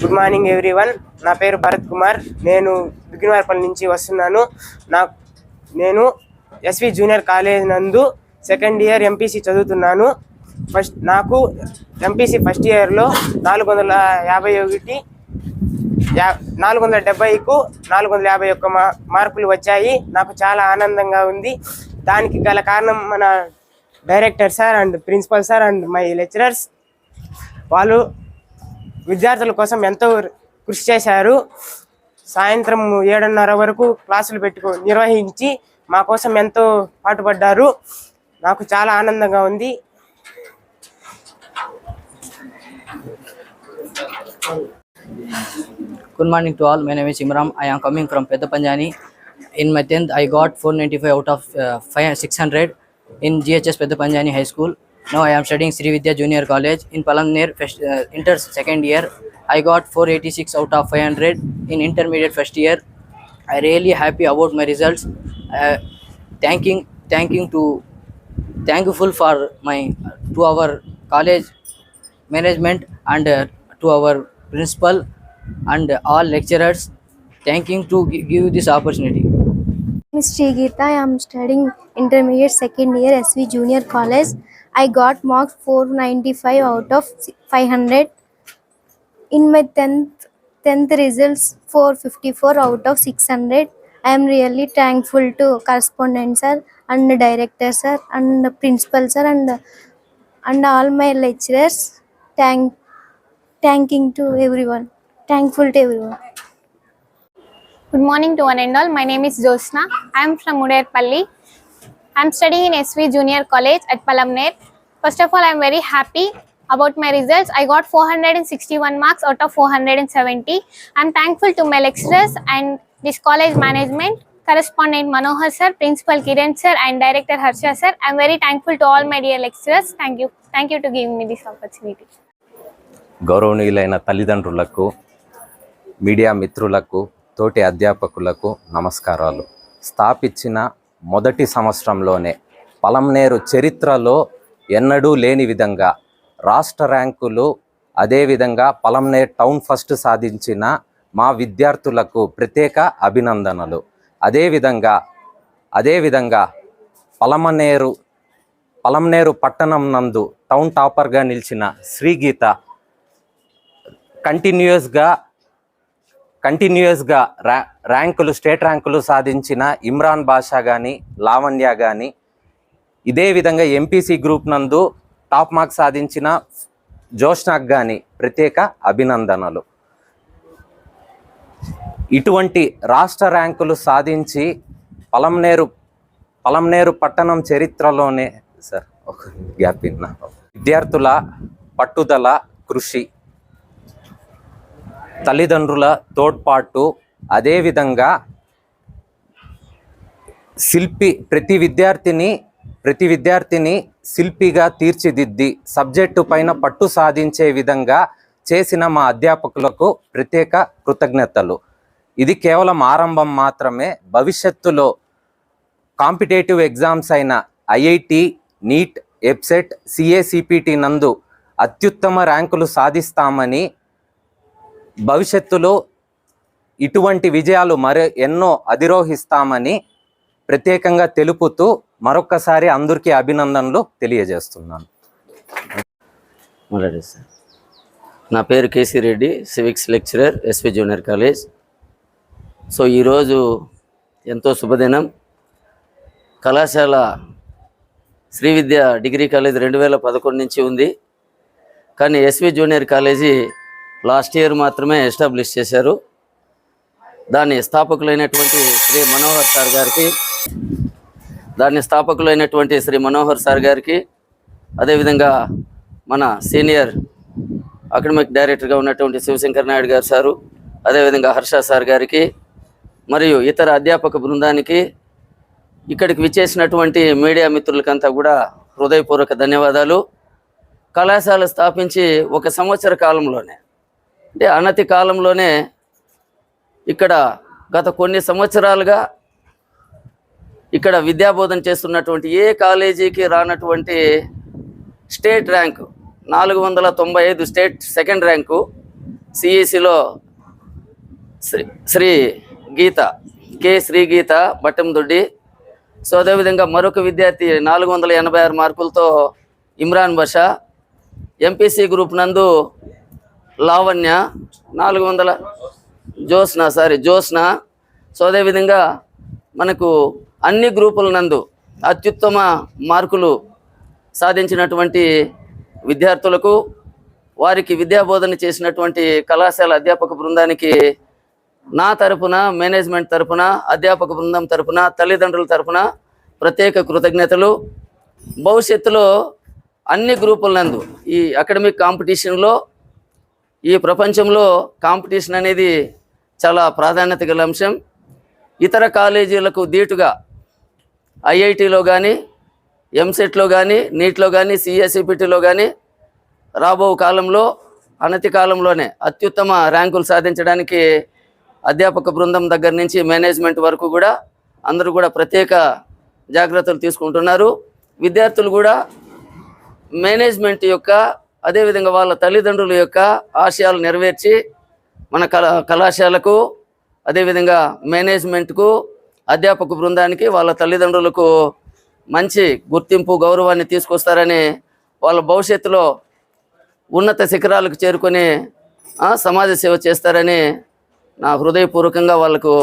Good morning everyone. నా పేరు భరత్ కుమార్. నేను బిగ్నవారిపల్లి నుంచి వస్తున్నాను. నేను ఎస్వి జూనియర్ కాలేజ్ నందు సెకండ్ ఇయర్ ఎంపీసీ చదువుతున్నాను. నాకు ఎంపీసీ ఫస్ట్ ఇయర్లో 470కు 451 మార్కులు వచ్చాయి. నాకు చాలా ఆనందంగా ఉంది. దానికి గల కారణం మన director sir and principal sir and my lecturers. వాళ్ళు విద్యార్థుల కోసం ఎంతో కృషి చేశారు. సాయంత్రం 7:30 వరకు క్లాసులు నిర్వహించి మా కోసం ఎంతో పాటుపడ్డారు. నాకు చాలా ఆనందంగా ఉంది. Good morning to all. My name is Imran. I am coming from Pedapanjani. In my 10th, I got 495 out of 600 in GHS Pedapanjani High School. Now I am studying Sri Vidya Junior College in Palamner. Inter second year, I got 486 out of 500 in intermediate first year. I really happy about my results. Thankful for to our college management and to our principal and all lecturers. Thanking to give this opportunity. Miss Srigeeta, I am studying intermediate second year SV Junior College. I got marks 495 out of 500. In my 10th results 454 out of 600. I am really thankful to correspondent sir and director sir and principal sir and all my lecturers. Thanking to everyone. Thankful to everyone. Good morning to one and all. My name is Josna. I am from Udaipalli. I am studying in SV Junior College at Palamner. First of all, I am very happy about my results. I got 461 marks out of 470. I am thankful to my lecturers and this college management, correspondent Manohar sir, principal Kiran sir and director Harsha sir. I am very thankful to all my dear lecturers. Thank you to giving me this opportunity. గౌరవనీయులైన తల్లిదండ్రులకు, media మిత్రులకు, తోటి అధ్యాపకులకు నమస్కారాలు. స్థాపించిన మొదటి సంవత్సరంలోనే పలంనేరు చరిత్రలో ఎన్నడూ లేని విధంగా రాష్ట్ర ర్యాంకులు, అదేవిధంగా పలంనేరు టౌన్ ఫస్ట్ సాధించిన మా విద్యార్థులకు ప్రత్యేక అభినందనలు. అదేవిధంగా పలంనేరు పట్టణం నందు టౌన్ టాపర్గా నిలిచిన శ్రీగీత కంటిన్యూస్గా ర్యాంకులు, స్టేట్ ర్యాంకులు సాధించిన ఇమ్రాన్ బాషా కానీ, లావణ్య కానీ, ఇదే విధంగా ఎంపీసీ గ్రూప్ నందు టాప్ మార్క్స్ సాధించిన జోష్నాక్ కానీ ప్రత్యేక అభినందనలు. ఇటువంటి రాష్ట్ర ర్యాంకులు సాధించి పలంనేరు పట్టణం చరిత్రలోనే విద్యార్థుల పట్టుదల, కృషి, తల్లిదండ్రుల తోడ్పాటు, అదేవిధంగా ప్రతి విద్యార్థిని శిల్పిగా తీర్చిదిద్ది సబ్జెక్టు పైన పట్టు సాధించే విధంగా చేసిన మా అధ్యాపకులకు ప్రత్యేక కృతజ్ఞతలు. ఇది కేవలం ఆరంభం మాత్రమే. భవిష్యత్తులో కాంపిటేటివ్ ఎగ్జామ్స్ అయిన ఐఐటి, నీట్, ఎబ్సెట్, సిఏసిపిటి నందు అత్యుత్తమ ర్యాంకులు సాధిస్తామని, భవిష్యత్తులో ఇటువంటి విజయాలు ఎన్నో అధిరోహిస్తామని ప్రత్యేకంగా తెలుపుతూ మరొక్కసారి అందరికీ అభినందనలు తెలియజేస్తున్నాను. నా పేరు KC Reddy, civics lecturer, SV junior college. So ఈరోజు ఎంతో శుభదినం. కళాశాల శ్రీ విద్య డిగ్రీ కాలేజ్ 2011 నుంచి ఉంది. కానీ SV junior college last year మాత్రమే ఎస్టాబ్లిష్ చేశారు. దాని స్థాపకులైనటువంటి శ్రీ మనోహర్ సార్ గారికి, అదేవిధంగా మన సీనియర్ అకాడమిక్ డైరెక్టర్గా ఉన్నటువంటి శివశంకర్ నాయుడు గారు సారు, అదేవిధంగా హర్ష సార్ గారికి, మరియు ఇతర అధ్యాపక బృందానికి, ఇక్కడికి విచ్చేసినటువంటి మీడియా మిత్రులకంతా కూడా హృదయపూర్వక ధన్యవాదాలు. కళాశాల స్థాపించి 1 సంవత్సర కాలంలోనే, అంటే అనతి కాలంలోనే ఇక్కడ గత కొన్ని సంవత్సరాలుగా ఇక్కడ విద్యాబోధన చేస్తున్నటువంటి ఏ కాలేజీకి రానటువంటి state rank 495 state second rank, సిఈసిలో శ్రీ గీత శ్రీ గీత బట్టందొడ్డి. సో అదేవిధంగా మరొక విద్యార్థి 486 మార్కులతో ఇమ్రాన్ బాషా. ఎంపీసీ గ్రూప్ నందు లావణ్య 400 జ్యోత్స్న. సో అదేవిధంగా మనకు అన్ని గ్రూపుల నందు అత్యుత్తమ మార్కులు సాధించినటువంటి విద్యార్థులకు, వారికి విద్యాబోధన చేసినటువంటి కళాశాల అధ్యాపక బృందానికి నా తరపున, మేనేజ్మెంట్ తరపున, అధ్యాపక బృందం తరపున, తల్లిదండ్రుల తరపున ప్రత్యేక కృతజ్ఞతలు. భవిష్యత్తులో అన్ని గ్రూపుల నందు ఈ అకాడమిక్ కాంపిటీషన్లో, ఈ ప్రపంచంలో కాంపిటీషన్ అనేది చాలా ప్రాధాన్యత గల అంశం. ఇతర కాలేజీలకు దీటుగా ఐఐటిలో కానీ, ఎంసెట్లో కానీ, నీట్లో కానీ, సిఎస్సిపిటిలో కానీ రాబో కాలంలో, అనతి కాలంలోనే అత్యుత్తమ ర్యాంకులు సాధించడానికి అధ్యాపక బృందం దగ్గర నుంచి మేనేజ్మెంట్ వరకు కూడా అందరూ కూడా ప్రత్యేక జాగ్రత్తలు తీసుకుంటున్నారు. విద్యార్థులు కూడా మేనేజ్మెంట్ యొక్క, అదేవిధంగా వాళ్ళ తల్లిదండ్రుల యొక్క ఆశయాలు నెరవేర్చి మన కళాశాలకు, అదేవిధంగా మేనేజ్మెంట్కు, అధ్యాపక బృందానికి, వాళ్ళ తల్లిదండ్రులకు మంచి గుర్తింపు, గౌరవాన్ని తీసుకొస్తారని, వాళ్ళ భవిష్యత్తులో ఉన్నత శిఖరాలకు చేరుకొని సమాజ సేవ చేస్తారని నా హృదయపూర్వకంగా వాళ్ళకు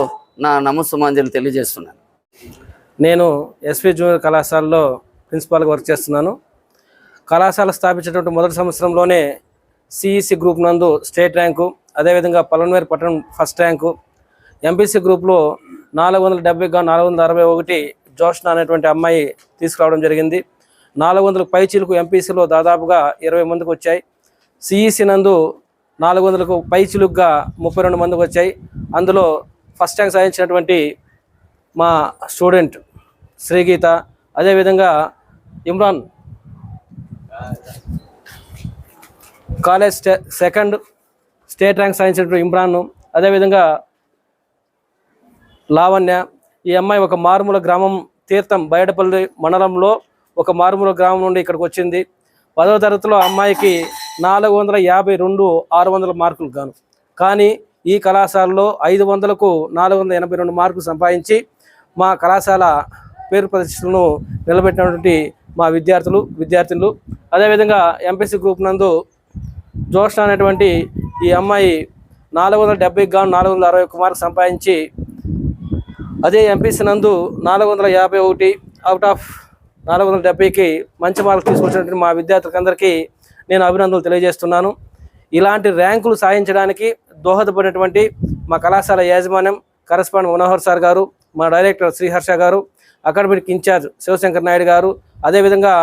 నా నమస్సుమాంజలి తెలియజేస్తున్నాను. నేను ఎస్వి జూనియర్ కళాశాలలో ప్రిన్సిపాల్గా వర్క్ చేస్తున్నాను. కళాశాల స్థాపించినటువంటి మొదటి సంవత్సరంలోనే సిఈసి గ్రూప్ నందు స్టేట్ ర్యాంకు, అదేవిధంగా పలమనేరు పట్టణం ఫస్ట్ ర్యాంకు, ఎంపీసీ గ్రూప్లో 470 గా 461 జోష్న అనేటువంటి అమ్మాయి తీసుకురావడం జరిగింది. 400 పైచీలకు ఎంపీసీలో దాదాపుగా 20 మందికి వచ్చాయి. సిఈసి నందు 400కు పైచీలుగా 32 మందికి వచ్చాయి. అందులో ఫస్ట్ ర్యాంక్ సాధించినటువంటి మా స్టూడెంట్ శ్రీగీత, అదేవిధంగా Imran college second state rank సాధించినటువంటి ఇమ్రాన్, అదేవిధంగా లావణ్య. ఈ అమ్మాయి ఒక మారుమూల గ్రామం, తీర్థం బయటపల్లి మండలంలో ఒక మారుమూల గ్రామం నుండి ఇక్కడికి వచ్చింది. 10వ తరగతిలో అమ్మాయికి 452 600 మార్కులు గాను. కానీ ఈ కళాశాలలో 500కు 482 మార్కులు సంపాదించి మా కళాశాల పేరు ప్రతిష్టలను నిలబెట్టినటువంటి మా విద్యార్థులు. అదేవిధంగా ఎంపీసీ గ్రూప్ నందు జోష్న అనేటువంటి ఈ అమ్మాయి 470 గా 461 మార్కులు సంపాదించి, అదే ఎంపీసీ నందు 451 అవుట్ ఆఫ్ 470కి మంచి మార్కులు తీసుకొచ్చినటువంటి మా విద్యార్థులందరికీ నేను అభినందనలు తెలియజేస్తున్నాను. ఇలాంటి ర్యాంకులు సాధించడానికి దోహదపడినటువంటి మా కళాశాల యాజమాన్యం, కరెస్పాండెంట్ మనోహర్ సార్ గారు, మా డైరెక్టర్ శ్రీహర్ష గారు, అకాడమిక్ ఇన్ఛార్జ్ శివశంకర్ నాయుడు గారు, అదేవిధంగా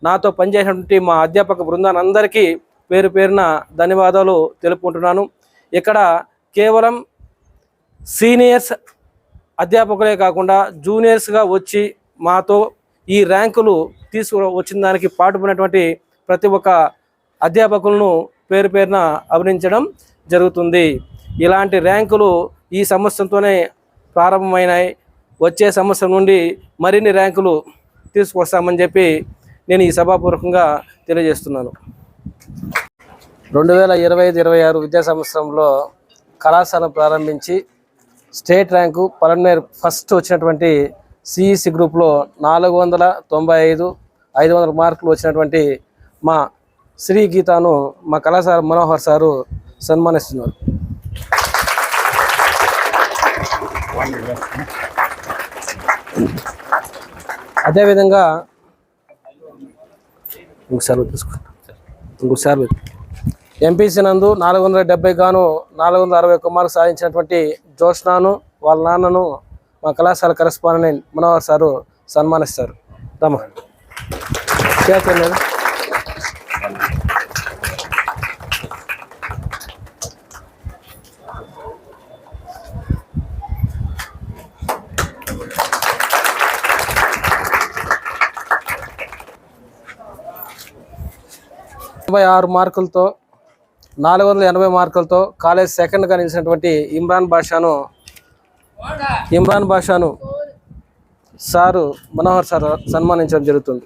నాతో పనిచేసినటువంటి మా అధ్యాపక బృందానందరికీ పేరు పేరున ధన్యవాదాలు తెలుపుకుంటున్నాను. ఇక్కడ కేవలం సీనియర్స్ అధ్యాపకులే కాకుండా జూనియర్స్గా వచ్చి మాతో ఈ ర్యాంకులు తీసుకువచ్చిన దానికి పాటుపడినటువంటి ప్రతి ఒక్క అధ్యాపకులను పేరు పేరున అభినందించడం జరుగుతుంది. ఇలాంటి ర్యాంకులు ఈ సంవత్సరంతోనే ప్రారంభమైనాయి. వచ్చే సంవత్సరం నుండి మరిన్ని ర్యాంకులు తీసుకొస్తామని చెప్పి నేను ఈ సభాపూర్వకంగా తెలియజేస్తున్నాను. 2025-26 విద్యా సంవత్సరంలో కళాశాల ప్రారంభించి స్టేట్ ర్యాంకు పలమనేరు ఫస్ట్ వచ్చినటువంటి సిఈసి గ్రూప్లో 495 500 మార్కులు వచ్చినటువంటి మా శ్రీ గీతాను మా కళాశాల మనోహర్ సారు సన్మానిస్తున్నారు. అదేవిధంగా ఇంకోసారి ఎంపీసీ నందు 470 గాను 461 మార్కులు సాధించినటువంటి జోష్నాను వాళ్ళ నాన్నను మా కళాశాల కరెస్పాండెంట్ మనోహర్ సారు సన్మానిస్తారు. రమా చేతలేదు. మార్కులతో 480 మార్కులతో కాలేజ్ సెకండ్గా నిలిచినటువంటి ఇమ్రాన్ బాషాను సారు మనోహర్ సార్ సన్మానించడం జరుగుతుంది.